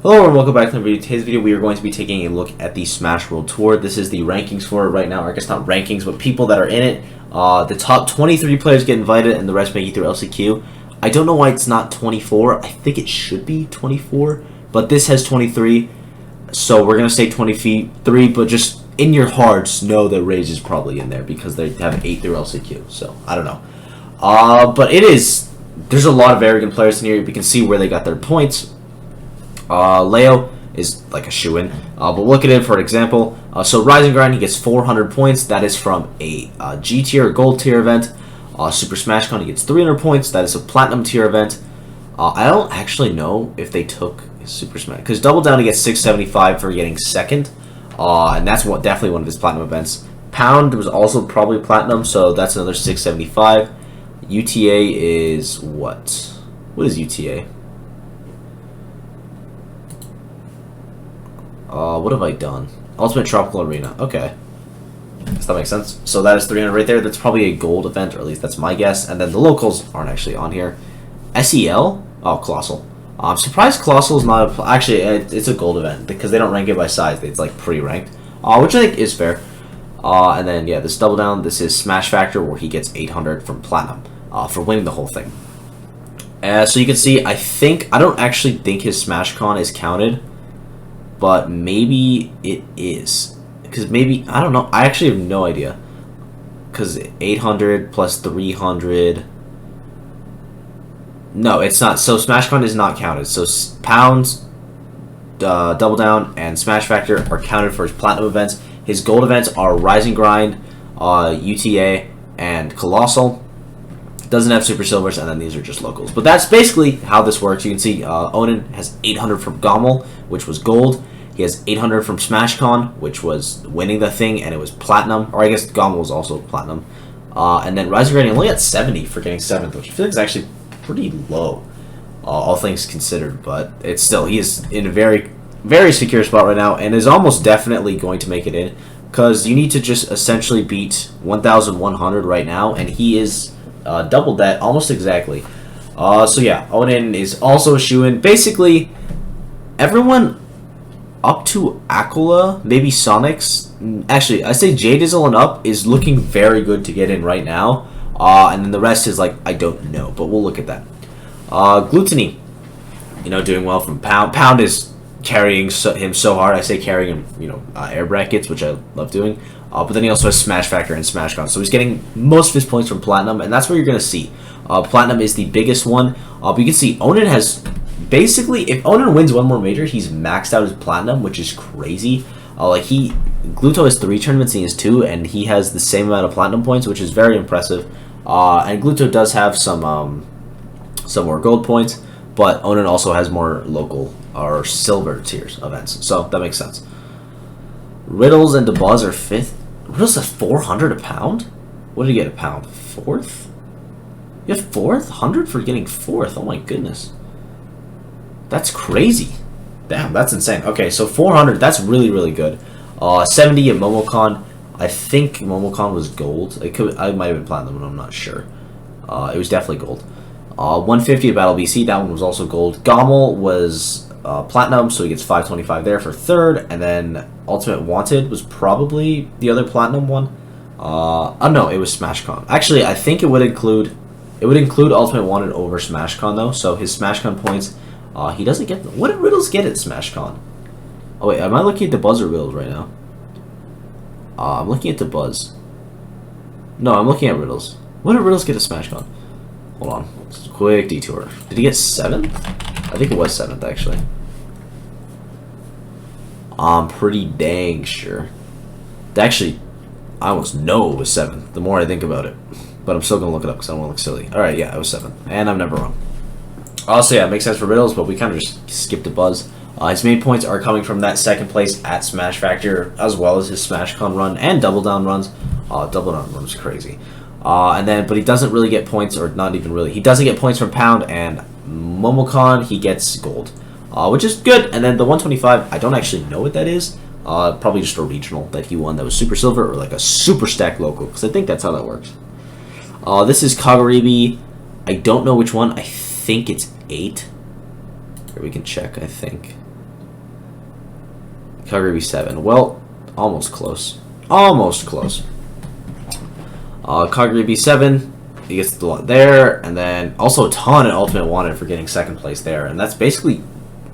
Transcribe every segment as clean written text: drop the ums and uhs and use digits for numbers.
Hello and welcome back to the video. Today's video we are going to be taking a look at the Smash World Tour. This is the rankings for it right now, or I guess not rankings, but people that are in it. The top 23 players get invited and the rest make it through LCQ. I don't know why it's not 24. I think it should be 24, but this has 23, so we're going to say 23, but just in your hearts know that Rage is probably in there because they have 8 through LCQ, so I don't know. But there's a lot of arrogant players in here. We can see where they got their points. Leo is like a shoo-in, but we'll look at it for an example. So Rise and Grind, he gets 400 points. That is from a G tier or gold tier event. Super Smash Con, he gets 300 points. That is a platinum tier event. I don't actually know if they took Super Smash, because Double Down he gets 675 for getting second, and that's definitely one of his platinum events. Pound was also probably platinum, so that's another 675. UTA is what? What is UTA? What have I done? Ultimate Tropical Arena. Okay. Does that make sense? So that is 300 right there. That's probably a gold event, or at least that's my guess. And then the locals aren't actually on here. SEL? Oh, Colossal. I'm surprised Colossal is not actually, it's a gold event because they don't rank it by size. It's like pre-ranked, which I think is fair. And then, yeah, this Double Down, this is Smash Factor where he gets 800 from Platinum for winning the whole thing. So you can see, I don't actually think his Smash Con is counted. But maybe it is. Because maybe, I don't know. I actually have no idea. Because 800 plus 300. No, it's not. So SmashCon is not counted. So Pounds, Double Down, and Smash Factor are counted for his platinum events. His gold events are Rise and Grind, UTA, and Colossal. Doesn't have Super Silvers, and then these are just locals. But that's basically how this works. You can see Onan has 800 from Gommel, which was gold. He has 800 from SmashCon, which was winning the thing, and it was platinum. Or I guess Gommel was also platinum. And then Rise and Grind only got 70 for getting 7th, which I feel like is actually pretty low, all things considered. But it's still, he is in a very, very secure spot right now, and is almost definitely going to make it in. Because you need to just essentially beat 1,100 right now, and he is doubled that almost exactly. So yeah, Onan is also a shoo-in. Basically, everyone up to Aquila, maybe Sonics. Actually, I say Jadizzle and up is looking very good to get in right now. And then the rest is like, I don't know, but we'll look at that. Gluttony, doing well from Pound. Pound is carrying him so hard. I say carrying him, air brackets, which I love doing. But then he also has Smash Factor and SmashCon. So he's getting most of his points from Platinum, and that's what you're going to see. Platinum is the biggest one. But you can see Onan has, basically, if Onan wins one more major, he's maxed out his Platinum, which is crazy. Gluto has 3 tournaments, he has 2, and he has the same amount of Platinum points, which is very impressive. And Gluto does have some more gold points, but Onan also has more local or silver tiers events, so that makes sense. Riddles and DeBuzz are 5th. Riddles has 400 a pound? What did he get a pound? 4th? You have 4th? 100 for getting 4th? Oh my goodness. That's crazy. Damn, that's insane. Okay, so 400, that's really, really good. 70 at Momocon. I think Momocon was gold. I might have been platinum, but I'm not sure. It was definitely gold. 150 at Battle BC, that one was also gold. Gommel was platinum, so he gets 525 there for 3rd, and then Ultimate Wanted was probably the other platinum one. Oh no, it was SmashCon. Actually, I think it would include Ultimate Wanted over SmashCon though. So his SmashCon points, he doesn't get. What did Riddles get at SmashCon? Oh wait, am I looking at the Buzz or Riddles right now? I'm looking at the Buzz. No, I'm looking at Riddles. What did Riddles get at SmashCon? Hold on, just a quick detour. Did he get 7th? I think it was 7th actually. I'm pretty dang sure. Actually, I almost know it was 7th the more I think about it. But I'm still going to look it up because I don't want to look silly. Alright, yeah, it was 7th. And I'm never wrong. Also, yeah, it makes sense for Riddles, but we kind of just skipped a Buzz. His main points are coming from that 2nd place at Smash Factor, as well as his SmashCon run and Double Down runs. Double Down run was crazy. But he doesn't really get points, or not even really. He doesn't get points from Pound, and Momocon, he gets gold. Which is good. And then the 125, I don't actually know what that is. Probably just a regional that he won that was Super Silver, or like a Super Stack local, because I think that's how that works. This is Kagaribi. I don't know which one. I think it's 8. Here we can check, I think. Kagurabi 7. Well, almost close. Almost close. Kagurabi 7. He gets the one there, and then also a ton in Ultimate Wanted for getting second place there, and that's basically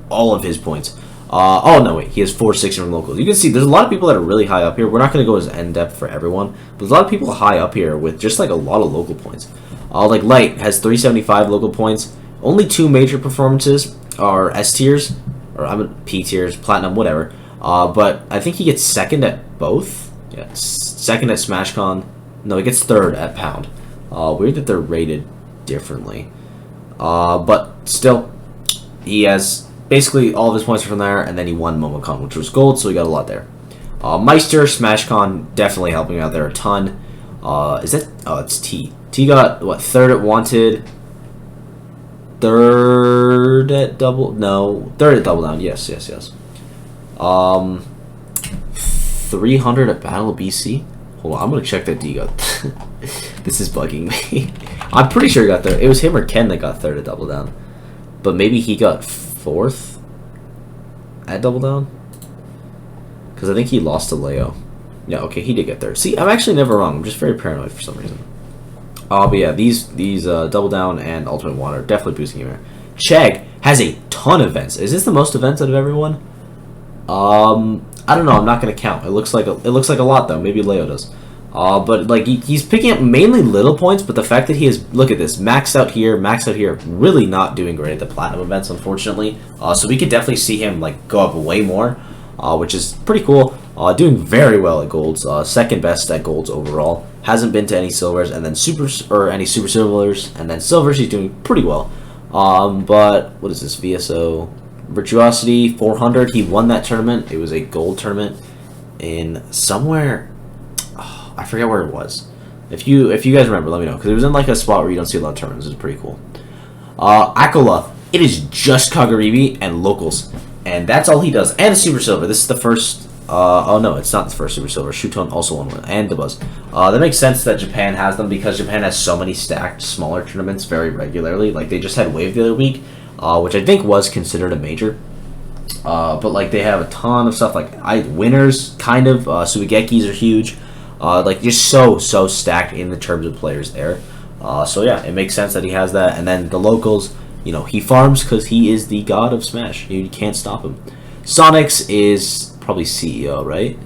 all of his points. Oh no, wait, he has 460 from locals. You can see there's a lot of people that are really high up here. We're not going to go as in depth for everyone, but there's a lot of people high up here with just like a lot of local points. Like Light has 375 local points. Only 2 major performances are S tiers, or P tiers, platinum, whatever. But I think he gets second at both. Yeah, second at SmashCon. No, he gets third at Pound. Weird that they're rated differently. But still, he has basically all of his points are from there, and then he won MomoCon, which was gold, so he got a lot there. Meister, SmashCon, definitely helping out there a ton. Is that? Oh, it's T. T got, what, third at Wanted? Third at Double... No, third at Double Down, yes. 300 at Battle of BC? Hold on, I'm gonna check that D got... This is bugging me. I'm pretty sure he got third. It was him or Ken that got third at Double Down. But maybe he got fourth at Double Down? Because I think he lost to Leo. Yeah, okay, he did get third. See, I'm actually never wrong. I'm just very paranoid for some reason. But yeah, these Double Down and Ultimate Water are definitely boosting him here. Chegg has a ton of events. Is this the most events out of everyone? I don't know. I'm not gonna count. It looks like a lot though. Maybe Leo does. But like he's picking up mainly little points. But the fact that he is, look at this, maxed out here, really not doing great at the platinum events, unfortunately. So we could definitely see him like go up way more, which is pretty cool. Doing very well at golds. Second best at golds overall. Hasn't been to any silvers, and then any super silvers, and then silvers. He's doing pretty well. But what is this? VSO Virtuosity 400. He won that tournament. It was a gold tournament in somewhere. Oh, I forget where it was. If you guys remember, let me know, because it was in like a spot where you don't see a lot of tournaments. It's pretty cool. Akola. It is just Kagurabi and locals, and that's all he does. And super silver. This is the first. Oh no, it's not the first super silver. Shuton also won one, and the Buzz. That makes sense that Japan has them because Japan has so many stacked smaller tournaments very regularly. Like they just had Wave the other week, which I think was considered a major. But like they have a ton of stuff like winners, kind of. Suigekis are huge. Like just so stacked in the terms of players there. So yeah, it makes sense that he has that. And then the locals, you know, he farms because he is the god of Smash. You can't stop him. Sonics is probably CEO, right?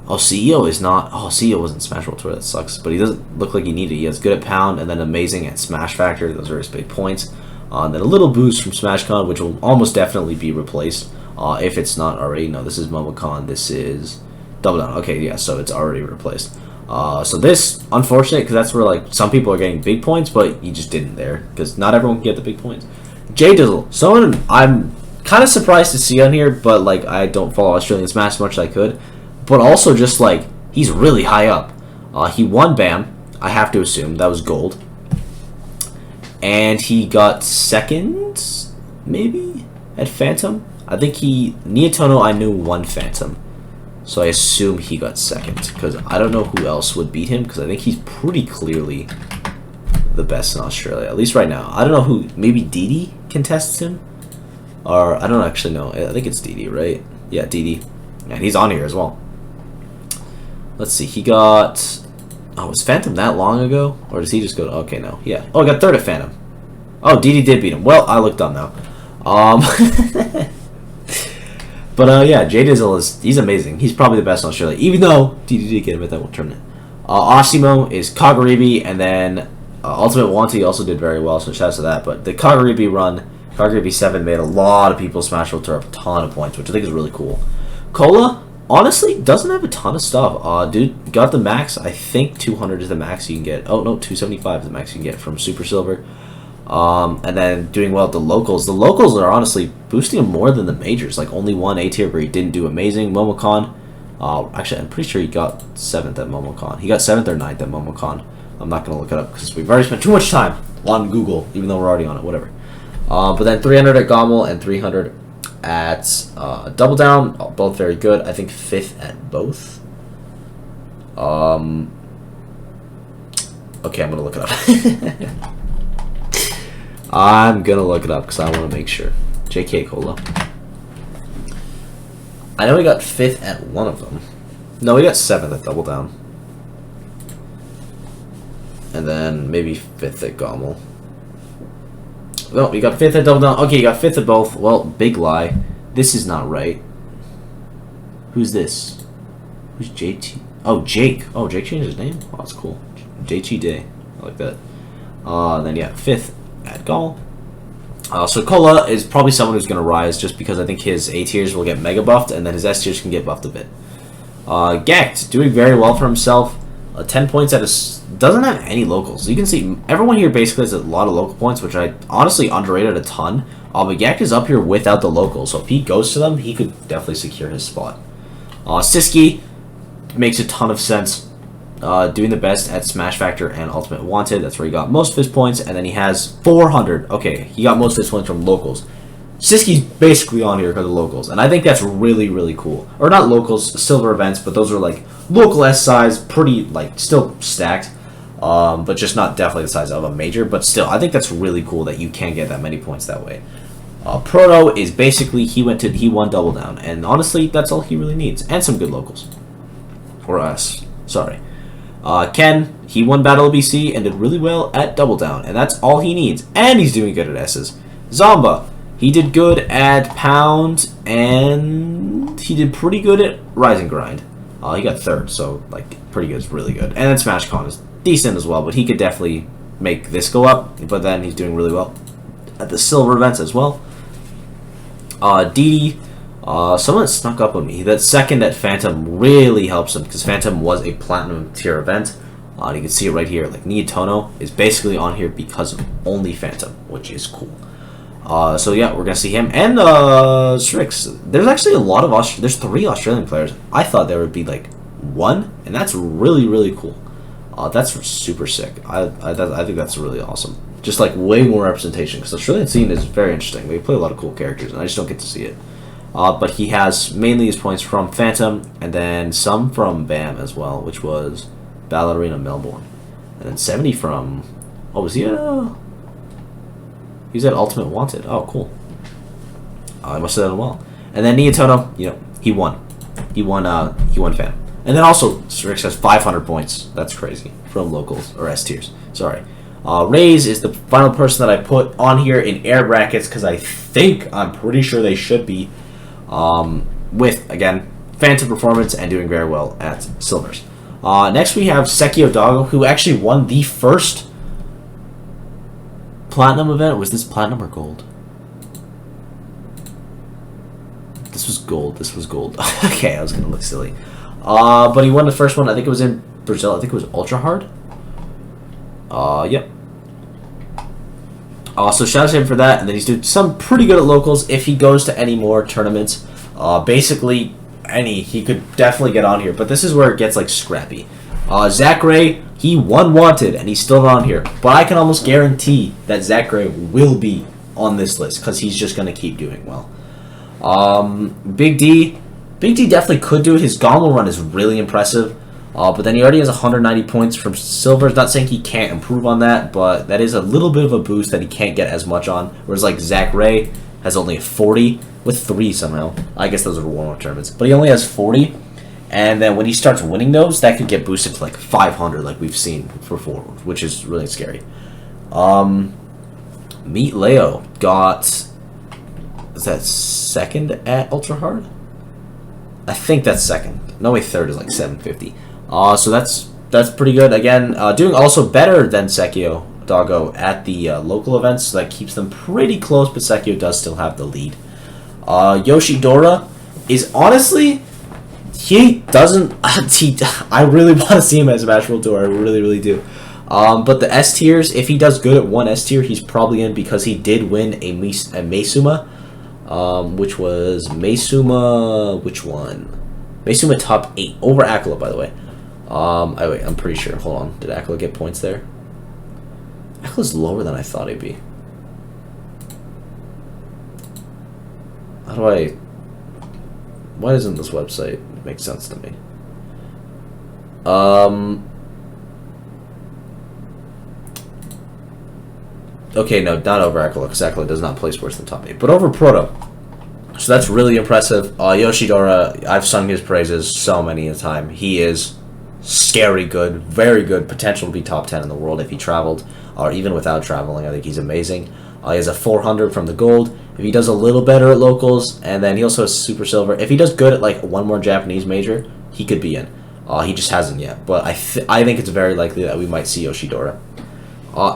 Oh, CEO is not. Oh, CEO wasn't Smash World Tour. That sucks. But he doesn't look like he needed. He has good at Pound and then amazing at Smash Factor. Those are his big points. And then a little boost from SmashCon, which will almost definitely be replaced if it's not already. No, this is MomoCon. This is Double Down. Okay, yeah, so it's already replaced. So this, unfortunate, because that's where like some people are getting big points, but you just didn't there because not everyone can get the big points. J Dizzle, someone I'm kind of surprised to see on here, but like I don't follow Australian Smash as much as I could, but also just like he's really high up. He won BAM, I have to assume that was gold, and he got second maybe at Phantom. I think Nietono I knew won Phantom, so I assume he got second because I don't know who else would beat him because I think he's pretty clearly the best in Australia, at least right now. I don't know who. Maybe Didi contests him. Or, I don't actually know. I think it's Didi, right? Yeah, Didi. And he's on here as well. Let's see. He got... Oh, was Phantom that long ago? Or does he just go to... Okay, no. Yeah. Oh, he got third at Phantom. Oh, Didi did beat him. Well, I look dumb now. But, yeah, J Dizzle is... He's amazing. He's probably the best in Australia. Even though Didi did get him at that one tournament. Osimo is Kagurabi. And then Ultimate Wanty also did very well. So shouts to that. But the Kagurabi run... Kagurabi 7 made a lot of people Smash World Tour up a ton of points, which I think is really cool. Cola, honestly, doesn't have a ton of stuff. Dude, got the max. I think 200 is the max you can get. Oh, no, 275 is the max you can get from Super Silver. And then doing well at the locals. The locals are honestly boosting him more than the majors. Like, only one A tier where he didn't do amazing. MomoCon. Actually, I'm pretty sure he got 7th at MomoCon. He got 7th or 9th at MomoCon. I'm not going to look it up because we've already spent too much time on Google, even though we're already on it. Whatever. But then 300 at Gommel and 300 at Double Down, both very good. I think 5th at both. Okay, I'm gonna look it up. I'm gonna look it up because I want to make sure. JK Cola. I know he got 5th at one of them. No, he got 7th at Double Down. And then maybe 5th at Gommel. No, he got 5th at Double Down. Okay, he got 5th at both. Well, big lie. This is not right. Who's this? Who's JT? Oh, Jake. Oh, Jake changed his name? Oh, that's cool. JT Day. I like that. Then, yeah, 5th at Gommel. So Cola is probably someone who's going to rise just because I think his A tiers will get mega buffed and then his S tiers can get buffed a bit. Gecht, doing very well for himself. 10 points at doesn't have any locals. You can see everyone here basically has a lot of local points, which I honestly underrated a ton. But Gecht is up here without the locals, so if he goes to them, he could definitely secure his spot. Siski makes a ton of sense. Doing the best at Smash Factor and Ultimate Wanted. That's where he got most of his points, and then he has 400. Okay, he got most of his points from locals. Siski's basically on here because of locals, and I think that's really, really cool. Or not locals, silver events, but those are like local S size, pretty like still stacked, but just not definitely the size of a major. But still, I think that's really cool that you can get that many points that way. Proto is basically he won Double Down, and honestly, that's all he really needs, and some good locals. Or us, sorry. Ken, he won Battle BC and did really well at Double Down, and that's all he needs. And he's doing good at S's. Zomba, he did good at Pound, and he did pretty good at Rising Grind. He got 3rd, so like pretty good, is really good. And then SmashCon is decent as well, but he could definitely make this go up. But then he's doing really well at the silver events as well. Didi. Someone snuck up on me. That 2nd at Phantom really helps him because Phantom was a platinum tier event. You can see it right here. Like Nietono is basically on here because of only Phantom, which is cool. So yeah, we're gonna see him and Strix. There's actually a lot of there's 3 Australian players. I thought there would be like 1, and that's really, really cool. That's super sick. I think that's really awesome. Just like way more representation because the Australian scene is very interesting. They play a lot of cool characters, and I just don't get to see it. But he has mainly his points from Phantom, and then some from BAM as well, which was Battle Arena Melbourne. And then 70 from... Oh, was he at... He's at Ultimate Wanted. Oh, cool. I must have done well. And then Nietono, you know, he won. He won Phantom. And then also, Strix has 500 points. That's crazy. From locals, or S tiers. Sorry. Raze is the final person that I put on here in air brackets, because I'm pretty sure they should be. With, again, Phantom performance and doing very well at Silvers. Next we have Sekio Doggo, who actually won the first Platinum event. Was this Platinum or Gold? This was Gold. This was Gold. Okay, I was going to look silly. But he won the first one. I think it was in Brazil. I think it was Ultra Hard. Yep. So shout out to him for that, and then he's doing some pretty good at locals. If he goes to any more tournaments, basically he could definitely get on here. But this is where it gets like scrappy. Zach Ray, he won Wanted, and he's still on here. But I can almost guarantee that Zach Ray will be on this list because he's just going to keep doing well. Big D definitely could do it. His Gommel run is really impressive. But then he already has 190 points from Silvers. Not saying he can't improve on that, but that is a little bit of a boost that he can't get as much on. Whereas like Zach Ray has only 40 with 3 somehow. I guess those are warm-up tournaments. But he only has 40. And then when he starts winning those, that could get boosted to like 500 like we've seen before, which is really scary. Meet Leo got... Is that 2nd at Ultra Hard? I think that's 2nd. No way, 3rd is like 750. So that's pretty good. Again, doing also better than Sekio Doggo at the local events. So that keeps them pretty close, but Sekio does still have the lead. Yoshidora is honestly, he doesn't. I really want to see him as Smash World Tour. I really, really do. But the S tiers, if he does good at one S tier, he's probably in because he did win a Meisuma, which was Meisuma. Which one? Meisuma top 8 over Akala, by the way. Wait, I'm pretty sure. Hold on. Did Akala get points there? Akala's lower than I thought he'd be. How do I... Why doesn't this website make sense to me? Okay, no, not over Akala, because Akala does not place worse than top 8. But over Proto. So that's really impressive. Yoshidora, I've sung his praises so many a time. He is scary good, very good, potential to be top 10 in the world if he traveled, or even without traveling. I think he's amazing. He has a 400 from the gold. If he does a little better at locals, and then he also has super silver. If he does good at like one more Japanese major, he could be in. He just hasn't yet, but I think it's very likely that we might see Yoshidora.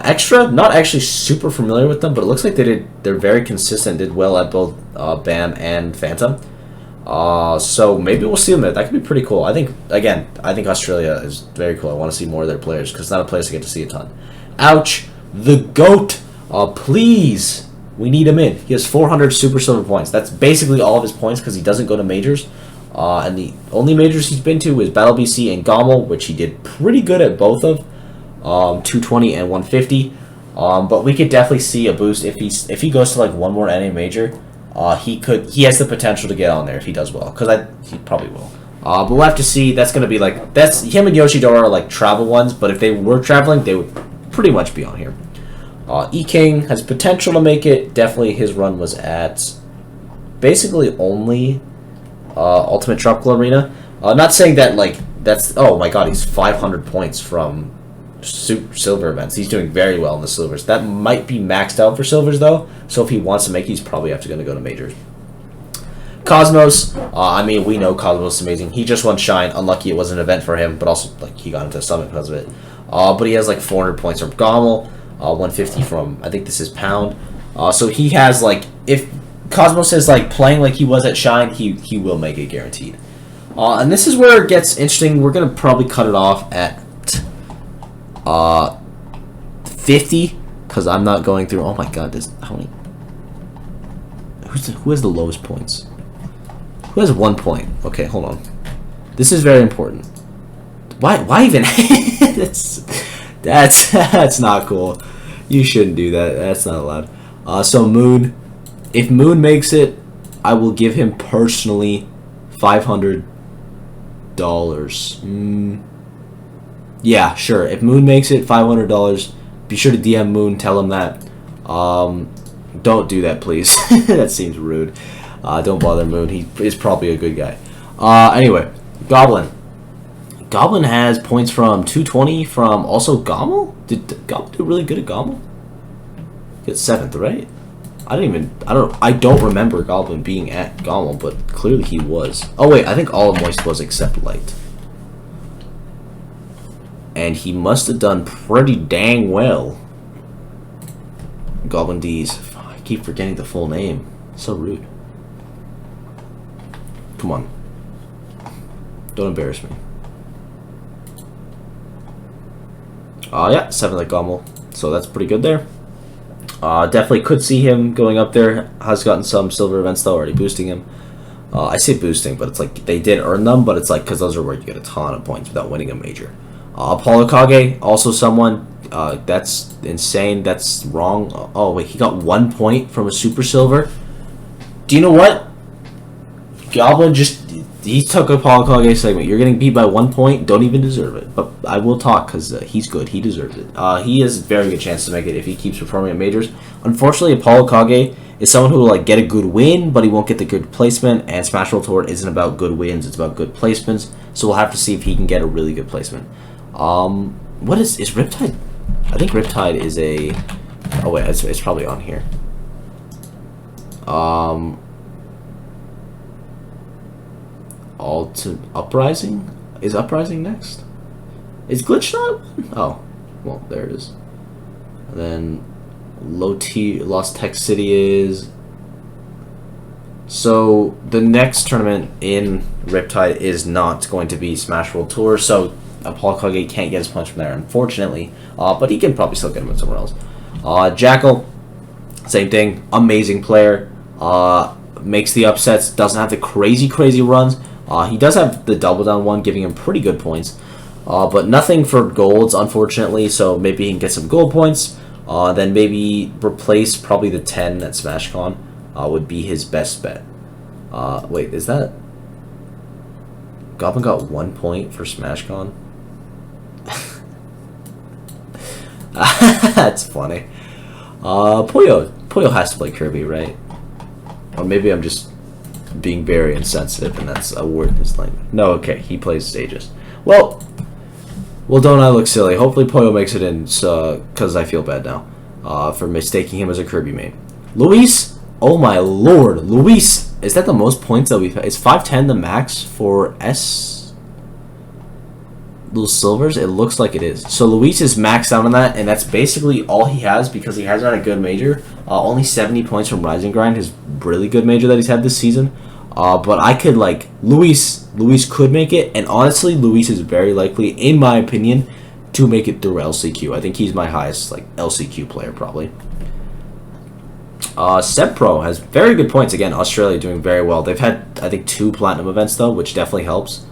Extra, not actually super familiar with them, but it looks like they're very consistent, did well at both BAM and Phantom. So maybe we'll see them there. That could be pretty cool. I think Australia is very cool. I want to see more of their players because it's not a place I get to see a ton. Ouch! The GOAT! Please! We need him in. He has 400 super silver points. That's basically all of his points because he doesn't go to majors. And the only majors he's been to is Battle BC and GOML, which he did pretty good at both of. 220 and 150. But we could definitely see a boost if he goes to like one more NA major. He has the potential to get on there if he does well, because he probably will. But we'll have to see. That's gonna be like him and Yoshidora are like travel ones, but if they were traveling, they would pretty much be on here. E-King has potential to make it. Definitely his run was at basically only Ultimate Tropical Arena. Not saying that like that's, oh my god, he's 500 points from super silver events. He's doing very well in the silvers. That might be maxed out for silvers though, so if he wants to make it, he's probably going to go to majors. Cosmos, I mean, we know Cosmos is amazing. He just won Shine. Unlucky it was an event for him, but also like he got into Summit because of it. But he has like 400 points from GOML, 150 from, I think this is Pound. So he has like, if Cosmos is like playing like he was at Shine, he will make it guaranteed. And this is where it gets interesting. We're gonna probably cut it off at 50 because I'm not going through. Oh my god, there's how many? Who has the lowest points? Who has 1 point? Okay, hold on. This is very important. Why even? that's not cool. You shouldn't do that. That's not allowed. So Moon, if Moon makes it, I will give him personally $500. Yeah, sure. If Moon makes it, $500. Be sure to DM Moon. Tell him that. Don't do that, please. That seems rude. Don't bother Moon. He is probably a good guy. Anyway, Goblin. Goblin has points from 220 from also GOML. Did Goblin do really good at GOML? Get 7th, right? I don't remember Goblin being at GOML, but clearly he was. Oh wait, I think all of Moist was except Light. And he must have done pretty dang well. Goblin D's. I keep forgetting the full name. So rude. Come on. Don't embarrass me. Yeah, 7th at GOML. So that's pretty good there. Definitely could see him going up there. Has gotten some silver events though, already boosting him. I say boosting, but it's like they did earn them, but it's like because those are where you get a ton of points without winning a major. Apollo Kage, also someone that's insane. That's wrong. Oh wait, he got 1 point from a super silver. Do you know what? Goblin he took Apollo Kage segment. You're getting beat by 1 point. Don't even deserve it. But I will talk because he's good. He deserves it. He has a very good chance to make it if he keeps performing at majors. Unfortunately, Apollo Kage is someone who will like get a good win, but he won't get the good placement. And Smash World Tour isn't about good wins; it's about good placements. So we'll have to see if he can get a really good placement. What is Riptide? I think Riptide is a. Oh wait, it's probably on here. Uprising? Is Uprising next? Is Glitch not? Oh, well, there it is. And then Lost Tech City is. So the next tournament in Riptide is not going to be Smash World Tour, so Apollo Kage can't get his punch from there, unfortunately. But he can probably still get him in somewhere else. Jackal, same thing. Amazing player. Makes the upsets. Doesn't have the crazy runs. He does have the double down one, giving him pretty good points. But nothing for golds, unfortunately. So maybe he can get some gold points. Then maybe replace probably the 10 at SmashCon would be his best bet. Wait, is that... Goblin got 1 point for SmashCon? That's funny. Puyo has to play Kirby, right? Or maybe I'm just being very insensitive, and that's a word in his language. No, okay, he plays Aegis. Well, don't I look silly? Hopefully Poyo makes it in, because I feel bad now for mistaking him as a Kirby main. Luis, oh my lord, Luis, is that the most points that we've had? Is 510 the max for those silvers? It looks like it is. So Luis is maxed out on that, and that's basically all he has because he hasn't had a good major. Only 70 points from Rising Grind, his really good major that he's had this season. But I could, like, Luis could make it, and honestly, Luis is very likely, in my opinion, to make it through LCQ. I think he's my highest, like, LCQ player, probably. Pro has very good points. Again, Australia doing very well. They've had, I think, 2 Platinum events, though, which definitely helps.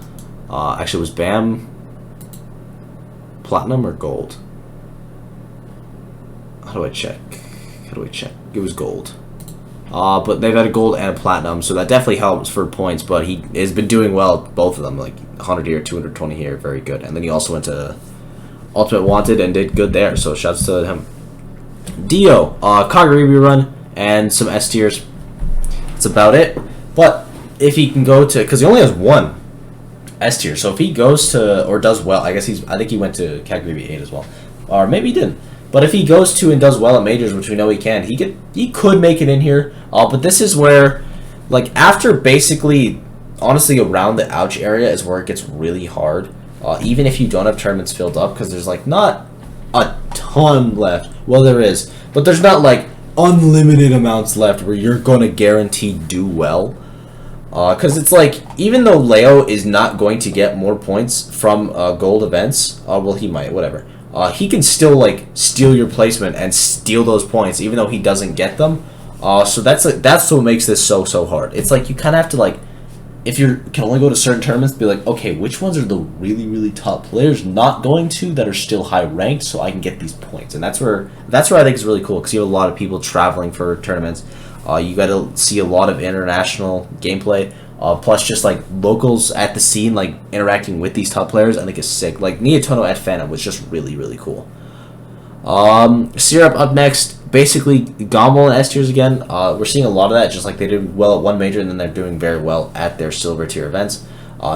Actually, was BAM Platinum or Gold? How do I check? It was Gold. But they've had a Gold and a Platinum, so that definitely helps for points, but he has been doing well, both of them, like 100 here, 220 here, very good. And then he also went to Ultimate Wanted and did good there, so shouts to him. Dio, Kagaribi run, and some S tiers. That's about it. But if he can go to, because he only has 1 S tier, so if he goes to, or does well, I think he went to Kagaribi 8 as well. Or maybe he didn't. But if he goes to and does well at majors, which we know he can, he could make it in here. But this is where, like, after basically, honestly, around the ouch area is where it gets really hard. Even if you don't have tournaments filled up, because there's, like, not a ton left. Well, there is. But there's not, like, unlimited amounts left where you're going to guarantee do well. Because it's like, even though Leo is not going to get more points from gold events, well, he might, whatever. He can still, like, steal your placement and steal those points, even though he doesn't get them. So that's what makes this so hard. It's like you kind of have to, like, if you can only go to certain tournaments, be like, okay, which ones are the really top players not going to that are still high ranked, so I can get these points. And that's where I think is really cool, because you have a lot of people traveling for tournaments. You got to see a lot of international gameplay. Plus, just like locals at the scene, like interacting with these top players, I think is sick. Like Niatono at Phantom was just really cool. Syrup up next. Basically, Gombel and S tiers again. We're seeing a lot of that, just like they did well at 1 major, and then they're doing very well at their silver tier events.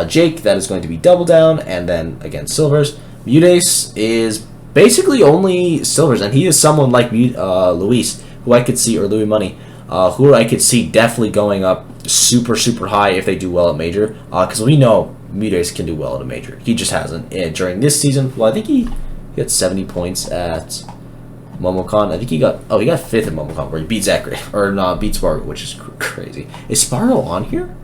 Jake, that is going to be double down, and then again silvers. Mudace is basically only silvers, and he is someone like Luis, who I could see, or Louis Money, who I could see definitely going up super high if they do well at major, because we know Mudace can do well at a major. He just hasn't during this season. Well, I think he got 70 points at Momocon. I think he got 5th at Momocon, where he beat Zachary, or no, beat Spargo, which is crazy. Is Spargo on here?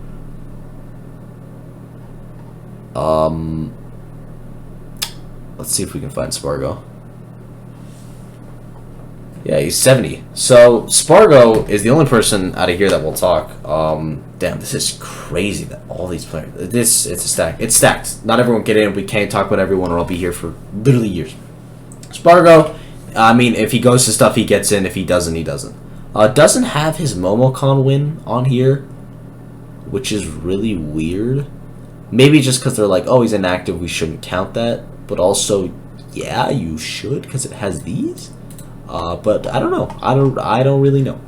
Let's see if we can find Spargo. Yeah, he's 70. So Spargo is the only person out of here that will talk. Damn, this is crazy that all these players. It's a stack. It's stacked. Not everyone get in. We can't talk about everyone, or I'll be here for literally years. Spargo, I mean, if he goes to stuff, he gets in. If he doesn't, he doesn't. Doesn't have his Momocon win on here, which is really weird. Maybe just because they're like, oh, he's inactive, we shouldn't count that. But also, yeah, you should, because it has these. But I don't know. I don't really know.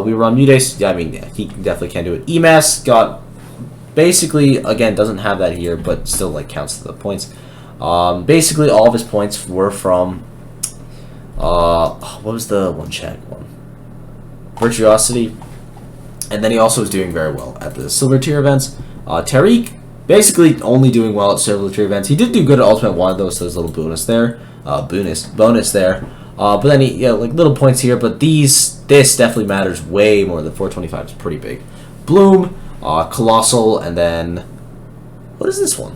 We were on Mudace. Yeah, I mean, yeah, he definitely can do it. EMAS got basically, again, doesn't have that here, but still like counts to the points. Basically, all of his points were from what was the one check one? Virtuosity, and then he also was doing very well at the silver tier events. Tariq basically only doing well at silver tier events. He did do good at Ultimate One though, so there's a little bonus there. Bonus there. But then he, yeah, like little points here, but this definitely matters way more. The 425 is pretty big. Bloom, Colossal, and then what is this one?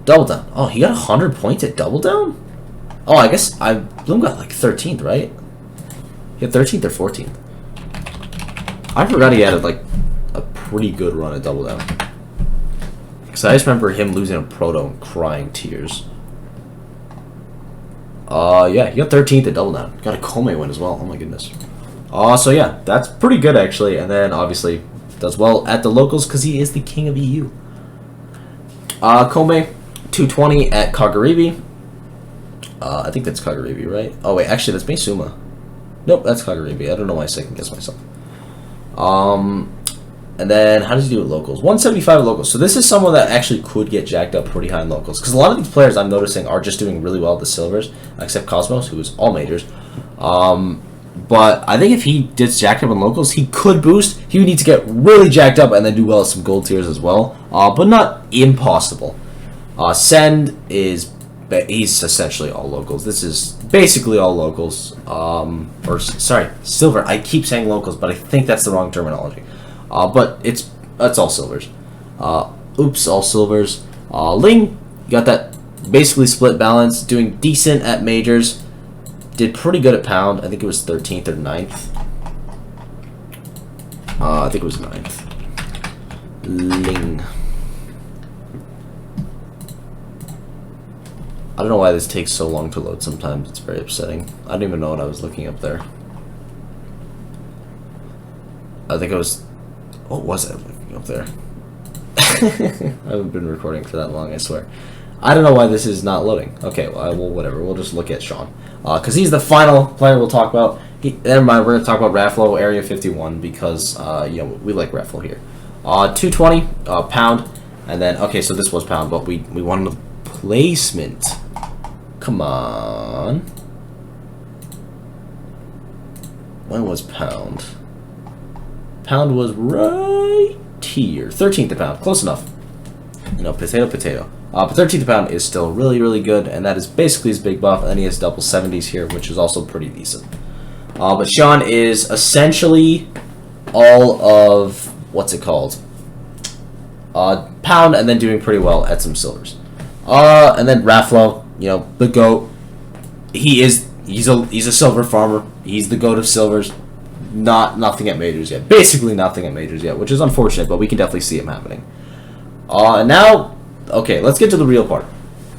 Double Down. Oh, he got 100 points at Double Down? Oh, I guess Bloom got like 13th, right? He had 13th or 14th. I forgot he had like a pretty good run at Double Down. Because I just remember him losing a Proto and crying tears. Yeah, he got 13th at Double Down. Got a Kome win as well. Oh my goodness. So yeah, that's pretty good actually. And then obviously does well at the locals because he is the king of EU. Kome, 220 at Kagaribi. I think that's Kagaribi, right? Oh wait, actually that's Meisuma. Nope, that's Kagaribi. I don't know why I second guess myself. And then, how does he do with locals? 175 locals. So this is someone that actually could get jacked up pretty high in locals. Because a lot of these players I'm noticing are just doing really well at the silvers, except Cosmos, who is all majors. But I think if he gets jacked up in locals, he could boost. He would need to get really jacked up and then do well at some gold tiers as well. But not impossible. Send is... He's essentially all locals. This is basically all locals. Sorry, silver. I keep saying locals, but I think that's the wrong terminology. But that's all silvers. Oops, all silvers. Ling, you got that basically split balance, doing decent at majors. Did pretty good at pound. I think it was 13th or 9th. I think it was 9th. Ling. I don't know why this takes so long to load sometimes. It's very upsetting. I don't even know what I was looking up there. I think I was... What was I looking up there? I haven't been recording for that long, I swear. I don't know why this is not loading. Okay, well, whatever. We'll just look at Sean. Because he's the final player we'll talk about. Never mind, we're going to talk about Rafflo, Area 51, because, you know, we like Rafflo here. 220, pound. And then, okay, so this was pound, but we wanted a placement. Come on. When was pound? Pound was right here. 13th a pound. Close enough. You know, potato. But 13th a pound is still really, really good, and that is basically his big buff. And then he has double 70s here, which is also pretty decent. But Sean is essentially all of, what's it called? Pound, and then doing pretty well at some silvers. And then Rafflo, you know, the GOAT. He's a silver farmer. He's the GOAT of silvers. Nothing at majors yet. Basically nothing at majors yet, which is unfortunate, but we can definitely see him happening. And now, okay, let's get to the real part.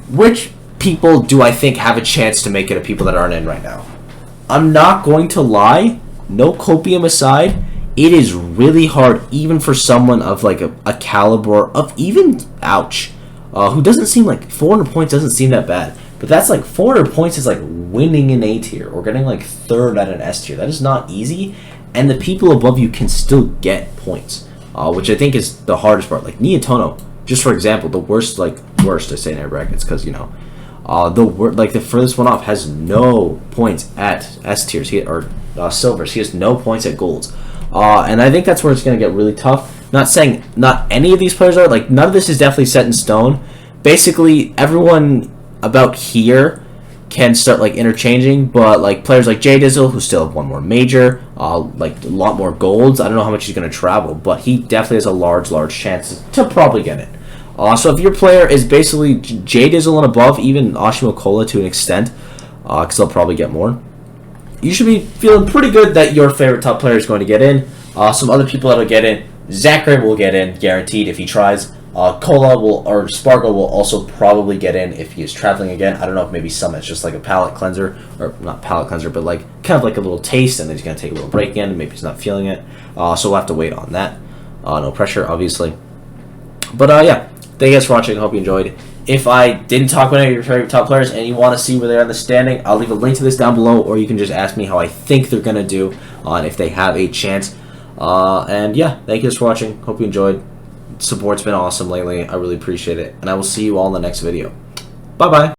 Which people do I think have a chance to make it of people that aren't in right now? I'm not going to lie, no copium aside, it is really hard, even for someone of like a caliber of even, ouch, who doesn't seem like 400 points doesn't seem that bad. But that's like 400 points is like winning an A tier or getting like third at an S tier. That is not easy, and the people above you can still get points, which I think is the hardest part. Like Neotono, just for example, the worst I say in air brackets because you know, the furthest one off has no points at S tiers or silvers. He has no points at golds, and I think that's where it's gonna get really tough. Not saying not any of these players are, like none of this is definitely set in stone. Basically, everyone about here can start like interchanging, but like players like J Dizzle, who still have one more major, like a lot more golds. I don't know how much he's going to travel, but he definitely has a large chance to probably get it. So if your player is basically J Dizzle and above, even Ashimo Cola to an extent, because they'll probably get more, you should be feeling pretty good that your favorite top player is going to get in. Some other people that will get in, Zachary will get in, guaranteed if he tries. Spargo will also probably get in if he is traveling again. I don't know if maybe Summit's just like a palate cleanser, or not palate cleanser, but like kind of like a little taste, and then he's going to take a little break in, and maybe he's not feeling it. So we'll have to wait on that. No pressure, obviously. But yeah, thank you guys for watching. I hope you enjoyed. If I didn't talk about any of your favorite top players and you want to see where they're in the standing, I'll leave a link to this down below, or you can just ask me how I think they're going to do and if they have a chance. And yeah, thank you guys for watching. Hope you enjoyed. Support's been awesome lately. I really appreciate it. And I will see you all in the next video. Bye-bye.